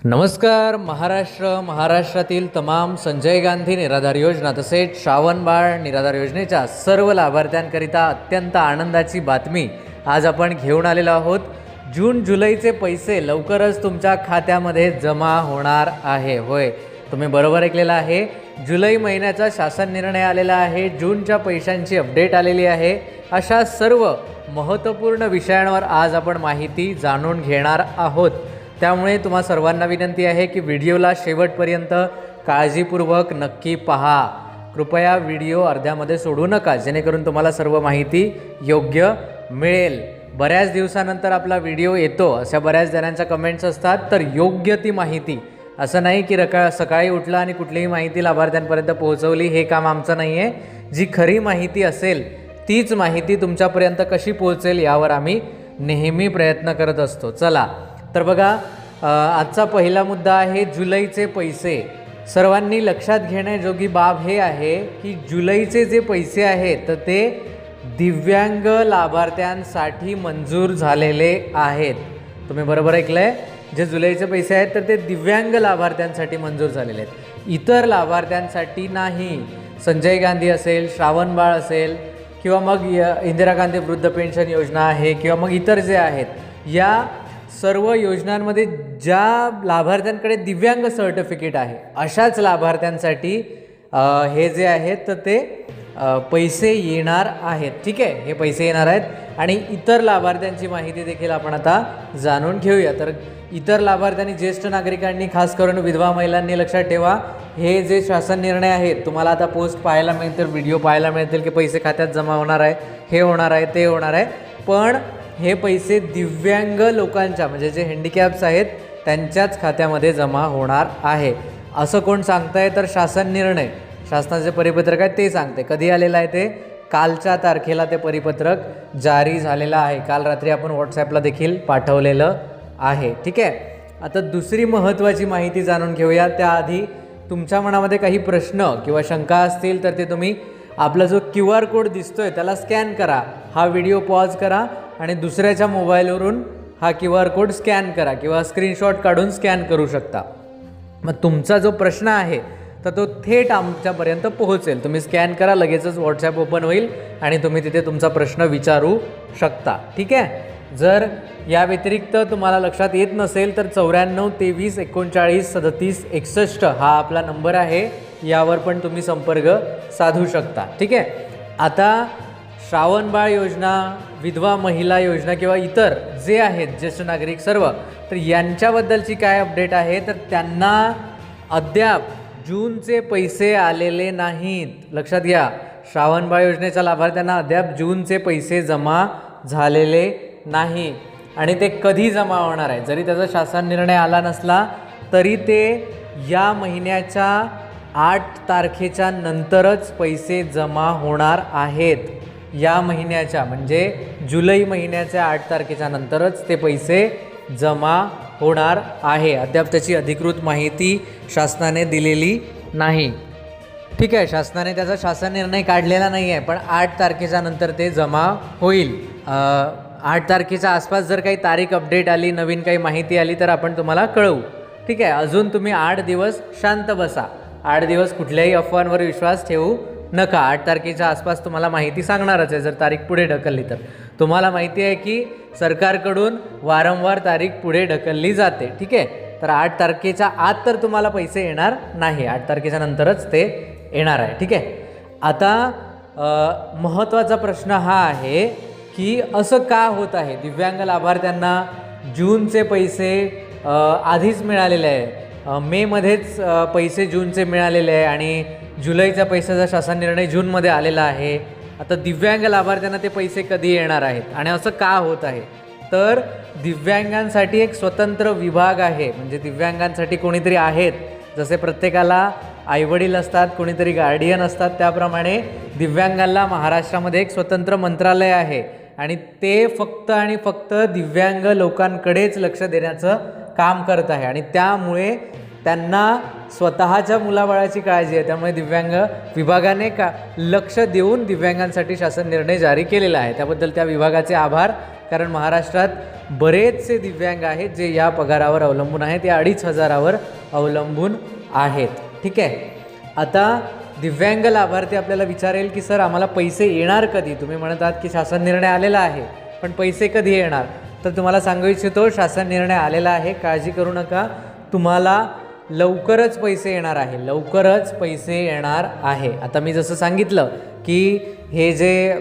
नमस्कार महाराष्ट्रातील तमाम संजय गांधी निराधार योजना तसेच श्रावणबाळ निराधार योजनेच्या सर्व लाभार्थ्यांकरिता अत्यंत आनंदाची बातमी आज आपण घेऊन आलेलो आहोत। जून जुलैचे पैसे लवकरच तुमच्या खात्यामध्ये जमा होणार आहे। होय, तुम्ही बरोबर ऐकलेलं आहे। जुलै महिन्याचा शासन निर्णय आलेला आहे, जूनच्या पैशांची अपडेट आलेली आहे। अशा सर्व महत्त्वपूर्ण विषयांवर आज आपण माहिती जाणून घेणार आहोत। त्यामुळे तुम्हा सर्वांना विनंती आहे की व्हिडिओला शेवटपर्यंत काळजीपूर्वक नक्की पहा। कृपया व्हिडिओ अर्ध्यामध्ये सोडू नका, जेणेकरून तुम्हाला सर्व माहिती योग्य मिळेल। बऱ्याच दिवसानंतर आपला व्हिडिओ येतो, अशा बऱ्याच जणांच्या कमेंट्स असतात, तर योग्य ती माहिती, असं नाही की सकाळी उठला आणि कुठलीही माहिती लाभार्थ्यांपर्यंत पोहोचवली, हे काम आमचं नाही आहे। जी खरी माहिती असेल तीच माहिती तुमच्यापर्यंत कशी पोहोचेल यावर आम्ही नेहमी प्रयत्न करत असतो। चला तर बघा, आजचा पहिला मुद्दा आहे जुलैचे पैसे। सर्वांनी लक्षात घेण्याजोगी बाब हे आहे की जुलैचे जे पैसे आहेत तर ते दिव्यांग लाभार्थ्यांसाठी मंजूर झालेले आहेत। तुम्ही बरोबर ऐकलंय, जे जुलैचे पैसे आहेत तर ते दिव्यांग लाभार्थ्यांसाठी मंजूर झालेले आहेत, इतर लाभार्थ्यांसाठी नाही। संजय गांधी असेल, श्रावणबाळ असेल, किंवा मग इंदिरा गांधी वृद्ध पेन्शन योजना आहे, किंवा मग इतर जे आहेत, या सर्व योजनांमध्ये ज्या लाभार्थ्यांकडे दिव्यांग सर्टिफिकेट आहे अशाच लाभार्थ्यांसाठी हे जे आहेत तर ते पैसे येणार आहेत। ठीक आहे, हे पैसे येणार आहेत। आणि इतर लाभार्थ्यांची माहिती देखील आपण आता जाणून घेऊया। तर इतर लाभार्थ्यांनी, ज्येष्ठ नागरिकांनी, खास करून विधवा महिलांनी लक्षात ठेवा, हे जे शासन निर्णय आहेत, तुम्हाला आता पोस्ट पाहायला मिळतील, व्हिडिओ पाहायला मिळतील की पैसे खात्यात जमा होणार आहे, हे होणार आहे, ते होणार आहे, पण हे पैसे दिव्यांग लोकांच्या, म्हणजे जे हँडिकॅप्स आहेत त्यांच्याच खात्यामध्ये जमा होणार आहे। असं कोण सांगताय तर शासन निर्णय, शासनाचे परिपत्रक आहे ते सांगते। कधी आलेलं आहे ते? कालच्या तारखेला ते परिपत्रक जारी झालेलं आहे। काल रात्री आपण व्हॉट्सॲपला देखील पाठवलेलं आहे। ठीक आहे, आता दुसरी महत्त्वाची माहिती जाणून घेऊया। त्याआधी तुमच्या मनामध्ये काही प्रश्न किंवा शंका असतील तर ते तुम्ही आपला जो QR कोड दिसतोय त्याला स्कॅन करा। हा व्हिडिओ पॉज करा आणि दुसऱ्याच्या मोबाईलवरून हा QR कोड स्कॅन करा किंवा स्क्रीनशॉट काढून स्कॅन करू शकता। मग तुमचा जो प्रश्न आहे तर तो थेट आमच्यापर्यंत पोहोचेल। तुम्ही स्कॅन करा, लगेचच व्हॉट्सॲप ओपन होईल आणि तुम्ही तिथे तुमचा प्रश्न विचारू शकता। ठीक आहे, जर या व्यतिरिक्त तुम्हाला लक्षात येत नसेल तर 94 23 39 37 61 हा आपला नंबर आहे, यावर पण तुम्ही संपर्क साधू शकता। ठीक आहे, आता श्रावणबाळ योजना, विधवा महिला योजना किंवा इतर जे आहेत ज्येष्ठ नागरिक सर्व, तर यांच्याबद्दलची काय अपडेट आहे तर त्यांना अद्याप जूनचे पैसे आलेले नाहीत। लक्षात घ्या, श्रावणबाळ योजनेच्या लाभार्थ्यांना अद्याप जूनचे पैसे जमा झालेले नाही आणि ते कधी जमा होणार आहे, जरी त्याचा शासन निर्णय आला नसला तरी ते या महिन्याच्या 8 तारखेच्या नंतरच पैसे जमा होणार आहेत। या महिन्याच्या म्हणजे जुलै महिन्याच्या 8 तारखेच्या नंतरच ते पैसे जमा होणार आहे। अद्याप त्याची अधिकृत माहिती शासनाने दिलेली नाही। ठीक आहे, शासनाने त्याचा शासन निर्णय काढलेला नाही आहे, पण 8 तारखेच्या नंतर ते जमा होईल। 8 तारखेच्या आसपास जर काही तारीख अपडेट आली, नवीन काही माहिती आली तर आपण तुम्हाला कळवू। ठीक आहे, अजून तुम्ही 8 दिवस शांत बसा, 8 दिवस कुठल्याही अफवांवर विश्वास ठेवू नका। 8 तारखेच्या आसपास तुम्हाला माहिती सांगणारच आहे। जर तारीख पुढे ढकलली तर तुम्हाला माहिती आहे की सरकारकडून वारंवार तारीख पुढे ढकलली जाते। ठीक आहे, तर 8 तारखेच्या आत तर तुम्हाला पैसे येणार नाही, 8 तारखेच्या नंतरच ते येणार आहे। ठीक आहे, आता महत्त्वाचा प्रश्न हा आहे की असं का होत आहे? दिव्यांग लाभार्थ्यांना जूनचे पैसे आधीच मिळालेले आहे, मेमध्येच पैसे जूनचे मिळालेले आहे आणि जुलैच्या पैशाचा शासन निर्णय जूनमध्ये आलेला आहे। आता दिव्यांग लाभार्थ्यांना ते पैसे कधी येणार आहेत आणि असं का होत आहे? तर दिव्यांगांसाठी एक स्वतंत्र विभाग आहे, म्हणजे दिव्यांगांसाठी कोणीतरी आहेत। जसे प्रत्येकाला आईवडील असतात, कोणीतरी गार्डियन असतात, त्याप्रमाणे दिव्यांगांना महाराष्ट्रामध्ये एक स्वतंत्र मंत्रालय आहे आणि ते फक्त आणि फक्त दिव्यांग लोकांकडेच लक्ष देण्याचं काम करत आहे आणि त्यामुळे त्यांना स्वतःच्या मुलाबाळाची काळजी आहे। त्यामुळे दिव्यांग विभागाने लक्ष देऊन दिव्यांगांसाठी शासन निर्णय जारी केलेला आहे, त्याबद्दल त्या विभागाचे आभार। कारण महाराष्ट्रात बरेचसे दिव्यांग आहेत जे या पगारावर अवलंबून आहेत, या 2,500वर अवलंबून आहेत. ठीक आहे. आता दिव्यांग लाभार्थी आपल्याला विचारेल की सर आम्हाला पैसे येणार कधी? तुम्ही म्हणत आहात की शासन निर्णय आलेला आहे, पण पैसे कधी येणार? तर तुम्हाला सांगू इच्छितो, शासन निर्णय आलेला आहे, काळजी करू नका, तुम्हाला लवकरच पैसे येणार आहे, लवकरच पैसे येणार आहे. आता मी जसं सांगितलं की हे जे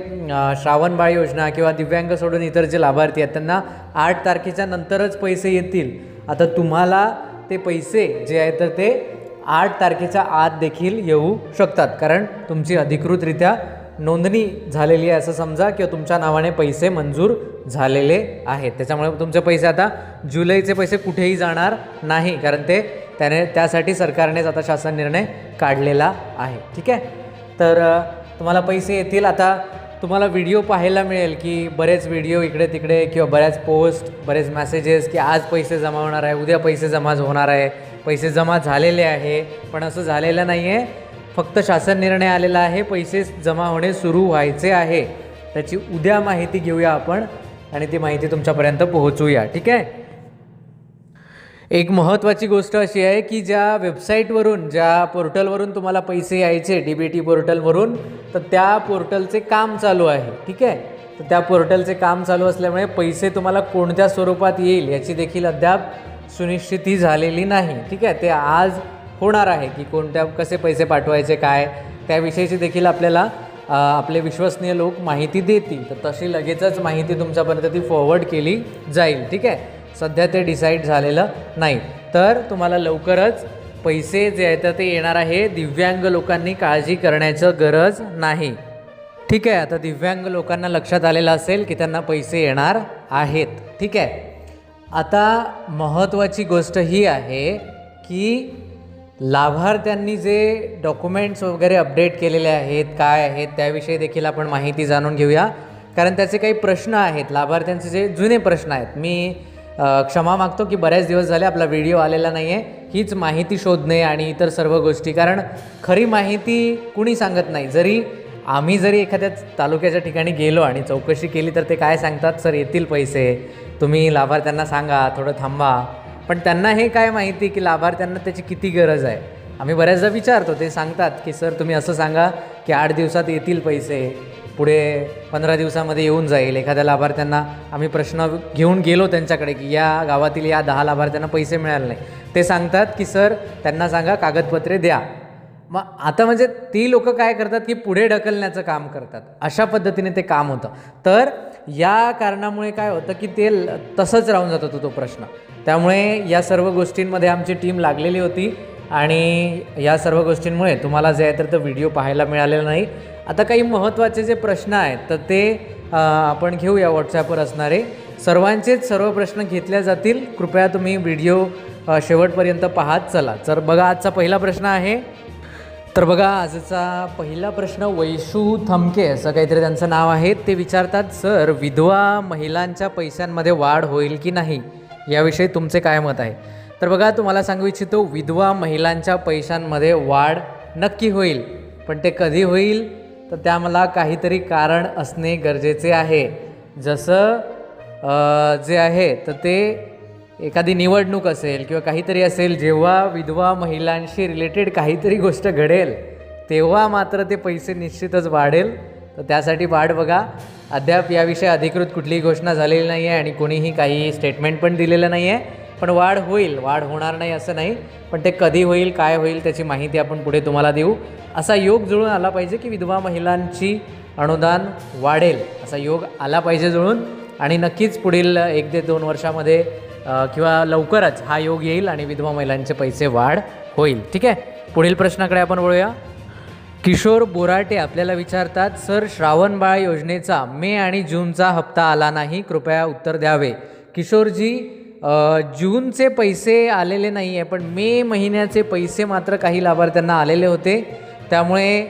श्रावण बाळ योजना किंवा दिव्यांग सोडून इतर जे लाभार्थी आहेत त्यांना 8 तारखेच्या नंतरच पैसे येतील. आता तुम्हाला ते पैसे जे आहेत तर ते 8 तारखेच्या आत देखील येऊ शकतात, कारण तुमची अधिकृतरित्या नोंदणी झालेली आहे असं समजा, किंवा तुमच्या नावाने पैसे मंजूर झालेले आहेत. त्याच्यामुळे तुमचे पैसे आता जुलैचे पैसे कुठेही जाणार नाही, कारण त्यासाठी सरकारनेच आता शासन निर्णय काढलेला आहे. ठीक आहे. तर तुम्हाला पैसे येतील. आता तुम्हाला व्हिडिओ पाहायला मिळेल की बरेच व्हिडिओ इकडे तिकडे किंवा बऱ्याच पोस्ट, बरेच मेसेजेस की आज पैसे जमा होणार आहे, उद्या पैसे जमा होणार आहे, पैसे जमा झालेले आहे. पण असं झालेलं नाही आहे, फक्त शासन निर्णय आलेला आहे, पैसे जमा होणे सुरू व्हायचे आहे. त्याची उद्या माहिती घेऊया आपण आणि ती माहिती तुमच्यापर्यंत पोहोचवूया. ठीक आहे. एक महत्त्वाची गोष्ट अशी आहे की ज्या वेबसाईटवरून, ज्या पोर्टलवरून तुम्हाला पैसे यायचे, DBT पोर्टलवरून, तर त्या पोर्टलचे काम चालू आहे. ठीक आहे. तर त्या पोर्टलचे काम चालू असल्यामुळे पैसे तुम्हाला कोणत्या स्वरूपात येईल याची देखील अद्याप सुनिश्चिती झालेली नाही. ठीक आहे. ते आज होणार आहे की कसे पैसे पाठवायचे, काय त्याविषयीची देखील आपल्याला आपले विश्वसनीय लोक माहिती देतील. तर तशी लगेचच माहिती तुमच्यापर्यंत ती फॉरवर्ड केली जाईल. ठीक आहे. सध्या ते डिसाईड झालेलं नाही. तर तुम्हाला लवकरच पैसे जे आहेत ते येणार आहे. दिव्यांग लोकांनी काळजी करण्याचं गरज नाही. ठीक आहे. आता दिव्यांग लोकांना लक्षात आलेलं असेल की त्यांना पैसे येणार आहेत. ठीक आहे. आता महत्त्वाची गोष्ट ही आहे की लाभार्थ्यांनी जे डॉक्युमेंट्स वगैरे अपडेट केलेले आहेत, काय आहेत त्याविषयी देखील आपण माहिती जाणून घेऊया, कारण त्याचे काही प्रश्न आहेत, लाभार्थ्यांचे जे जुने प्रश्न आहेत. मी क्षमा मागतो की बऱ्याच दिवस झाले आपला व्हिडिओ आलेला नाही आहे. हीच माहिती शोधणे आणि इतर सर्व गोष्टी, कारण खरी माहिती कुणी सांगत नाही. आम्ही जरी एखाद्या तालुक्याच्या ठिकाणी गेलो आणि चौकशी केली तर ते काय सांगतात, सर येतील पैसे, तुम्ही लाभार्थ्यांना सांगा, थोडं थांबा. पण त्यांना हे काय माहिती की लाभार्थ्यांना त्याची किती गरज आहे. आम्ही बऱ्याचदा विचारतो, ते सांगतात की सर तुम्ही असं सांगा की 8 दिवसात येतील पैसे, पुढे 15 दिवसामध्ये येऊन जाईल. एखाद्या लाभार्थ्यांना आम्ही प्रश्न घेऊन गेलो त्यांच्याकडे की या गावातील या 10 लाभार्थ्यांना पैसे मिळाले नाही, ते सांगतात की सर त्यांना सांगा कागदपत्रे द्या. मग आता म्हणजे ती लोक काय करतात की पुढे ढकलण्याचं काम करतात. अशा पद्धतीने ते काम होतं. तर या कारणामुळे काय होतं की ते तसंच राहून जात होतं तो प्रश्न. त्यामुळे या सर्व गोष्टींमध्ये आमची टीम लागलेली होती आणि या सर्व गोष्टींमुळे तुम्हाला जे आहे तर तो व्हिडिओ पाहायला मिळालेला नाही. आता काही महत्त्वाचे जे प्रश्न आहेत तर ते आपण घेऊया. व्हॉट्सॲपवर असणारे सर्वांचेच सर्व प्रश्न घेतल्या जातील. कृपया तुम्ही व्हिडिओ शेवटपर्यंत पाहत चला. तर बघा, आजचा पहिला प्रश्न आहे. तर बघा, आजचा पहिला प्रश्न वैशू थमके असं काहीतरी त्यांचं नाव आहे. ते विचारतात, सर विधवा महिलांच्या पैशांमध्ये वाढ होईल की नाही, याविषयी तुमचे काय मत आहे? तर बघा, तुम्हाला सांगू इच्छितो, विधवा महिलांच्या पैशांमध्ये वाढ नक्की होईल. पण ते कधी होईल तर त्याला काहीतरी कारण असणे गरजेचे आहे. जसं जे आहे तर ते एखादी निवडणूक असेल किंवा काहीतरी असेल, जेव्हा विधवा महिलांशी रिलेटेड काहीतरी गोष्ट घडेल तेव्हा मात्र ते पैसे निश्चितच वाढेल. तर त्यासाठी वाढ बघा. अद्याप याविषयी अधिकृत कुठलीही घोषणा झालेली नाही आहे आणि कोणीही काही स्टेटमेंट पण दिलेलं नाही आहे. पण वाढ होईल, वाढ होणार नाही असं नाही. पण ते कधी होईल, काय होईल त्याची माहिती आपण पुढे तुम्हाला देऊ. असा योग जुळून आला पाहिजे की विधवा महिलांची अनुदान वाढेल, असा योग आला पाहिजे जुळून. आणि नक्कीच पुढील 1 ते 2 वर्षामध्ये किंवा लवकरच हा योग येईल आणि विधवा महिलांचे पैसे वाढ होईल. ठीक आहे. पुढील प्रश्नाकडे आपण वळूया. किशोर बोराटे आपल्याला विचारतात, सर श्रावण बाळ योजनेचा मे आणि जूनचा हप्ता आला नाही, कृपया उत्तर द्यावे. किशोरजी, जूनचे पैसे आलेले नाही आहे, पण मे महिन्याचे पैसे मात्र काही लाभार्थ्यांना आलेले होते. त्यामुळे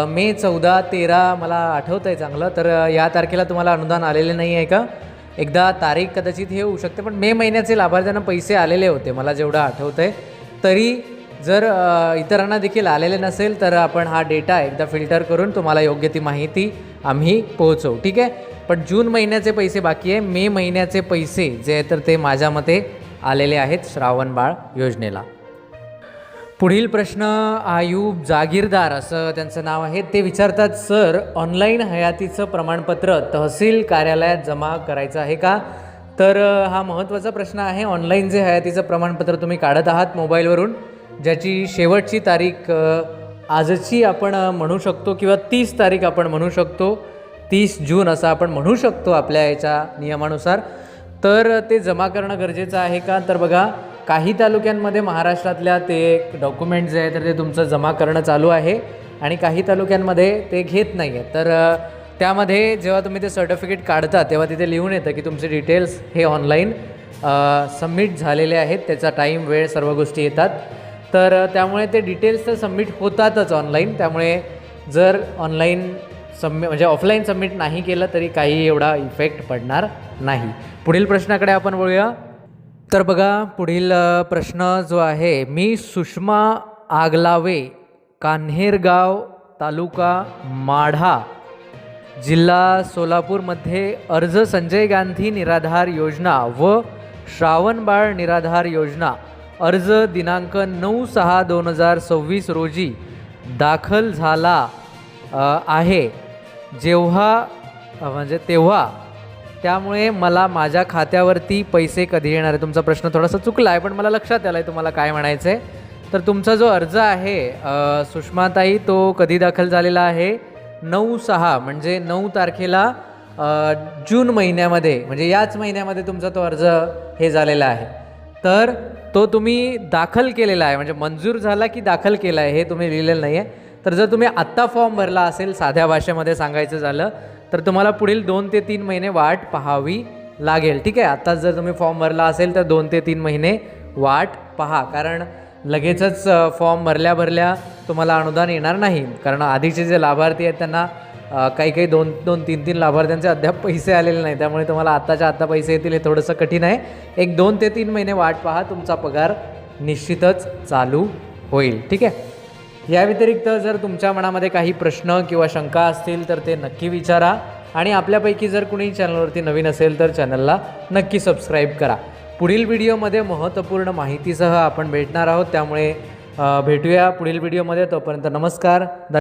मे 14, 13 मला आठवतं आहे चांगलं, तर या तारखेला तुम्हाला अनुदान आलेले नाही आहे का? एकदा तारीख कदाचित हे होऊ शकते, पण मे महिन्याचे लाभार्थ्यांना पैसे आलेले होते मला जेवढं आठवतं आहे. तरी जर इतरांना देखील आलेले नसेल तर आपण हा डेटा एकदा फिल्टर करून तुम्हाला योग्य ती माहिती आम्ही पोहोचवू. ठीक आहे. पण जून महिन्याचे पैसे बाकी आहे. मे महिन्याचे पैसे जे आहे तर ते माझ्या मते आलेले आहेत श्रावणबाळ योजनेला. पुढील प्रश्न आयूब जागीरदार असं त्यांचं नाव आहे. ते विचारतात, सर ऑनलाईन हयातीचं प्रमाणपत्र तहसील कार्यालयात जमा करायचं आहे का? तर हा महत्त्वाचा प्रश्न आहे. ऑनलाईन जे हयातीचं प्रमाणपत्र तुम्ही काढत आहात मोबाईलवरून, ज्याची शेवटची तारीख आजची आपण म्हणू शकतो किंवा 30 तारीख आपण म्हणू शकतो, 30 जून असं आपण म्हणू शकतो आपल्या याच्या नियमानुसार, तर ते जमा करणं गरजेचं आहे का? तर बघा, काही तालुक्यांमध्ये महाराष्ट्रातल्या ते एक डॉक्युमेंट जे आहे तर ते तुमचं जमा करणं चालू आहे आणि काही तालुक्यांमध्ये ते घेत नाही आहे. तर त्यामध्ये जेव्हा तुम्ही ते सर्टिफिकेट काढता तेव्हा तिथे लिहून येतं की तुमचे डिटेल्स हे ऑनलाईन सबमिट झालेले आहेत. त्याचा टाईम, वेळ, सर्व गोष्टी येतात. तर त्यामुळे ते डिटेल्स तर सबमिट होतातच ऑनलाईन. त्यामुळे जर ऑनलाईन म्हणजे ऑफलाईन सबमिट नाही केलं तरी काही एवढा इफेक्ट पडणार नाही. पुढील प्रश्नाकडे आपण वळूया. तर बघा, पुढील प्रश्न जो आहे, मी सुषमा आगलावे, कान्हेरगाव, तालुका माढा, जिल्हा सोलापूरमध्ये अर्ज संजय गांधी निराधार योजना व श्रावणबाळ निराधार योजना अर्ज दिनांक 9/6/2026 रोजी दाखल झाला आहे, तेव्हा त्यामुळे मला माझ्या खात्यावरती पैसे कधी येणार आहे? तुमचा प्रश्न थोडासा चुकला आहे, पण मला लक्षात आलं आहे तुम्हाला काय म्हणायचं आहे. तर तुमचा जो अर्ज आहे सुषमाताई, तो कधी दाखल झालेला आहे? 9/6 म्हणजे 9 तारखेला जून महिन्यामध्ये, म्हणजे याच महिन्यामध्ये तुमचा तो अर्ज हे झालेला आहे. तर तो तुम्ही दाखल केलेला आहे, म्हणजे मंजूर झाला की दाखल केला आहे हे तुम्ही लिहिलेलं नाही आहे. तर जर तुम्ही आत्ता फॉर्म भरला असेल, साध्या भाषेमध्ये सांगायचं झालं तर तुम्हाला पुढील 2 ते 3 महिने वाट पाहावी लागेल. ठीक आहे, आत्ताच जर तुम्ही फॉर्म भरला असेल तर 2 ते 3 महिने वाट पहा, कारण लगेचच फॉर्म भरल्या तुम्हाला अनुदान येणार नाही. कारण आधीचे जे लाभार्थी आहेत त्यांना काही 2-3 लाभार्थ्यांचे अद्याप पैसे आलेले नाही. त्यामुळे तुम्हाला आत्ताच्या आत्ता पैसे येतील हे थोडंसं कठीण आहे. एक 2 ते 3 महिने वाट पहा, तुमचा पगार निश्चितच चालू होईल. ठीक आहे. या व्यतिरिक्त जर तुमच्या मनामध्ये काही प्रश्न किंवा शंका असतील तर ते नक्की विचारा आणि आपल्यापैकी जर कुणी चॅनलवरती नवीन असेल तर चॅनलला नक्की सबस्क्राईब करा. पुढील व्हिडिओमध्ये महत्त्वपूर्ण माहितीसह आपण भेटणार आहोत. त्यामुळे भेटूया पुढील व्हिडिओमध्ये. तोपर्यंत नमस्कार.